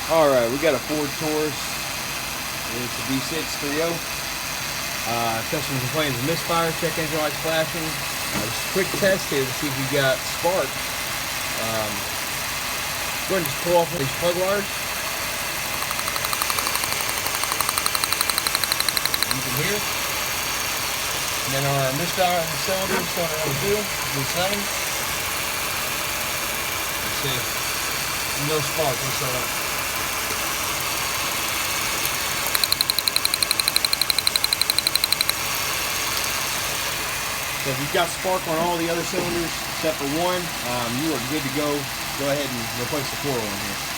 Alright, we got a Ford Taurus. It's a V6 3.0. Customer complains of misfire, check engine lights flashing. Just a quick test here to see if you got spark. Go ahead and just pull off these plug wires. You can hear. And then our misfire on the cylinder, cylinder number 2, V7. Let's see. No spark, let's start up. So if you've got spark on all the other cylinders except for one, you are good to go. Go ahead and replace the coil in here.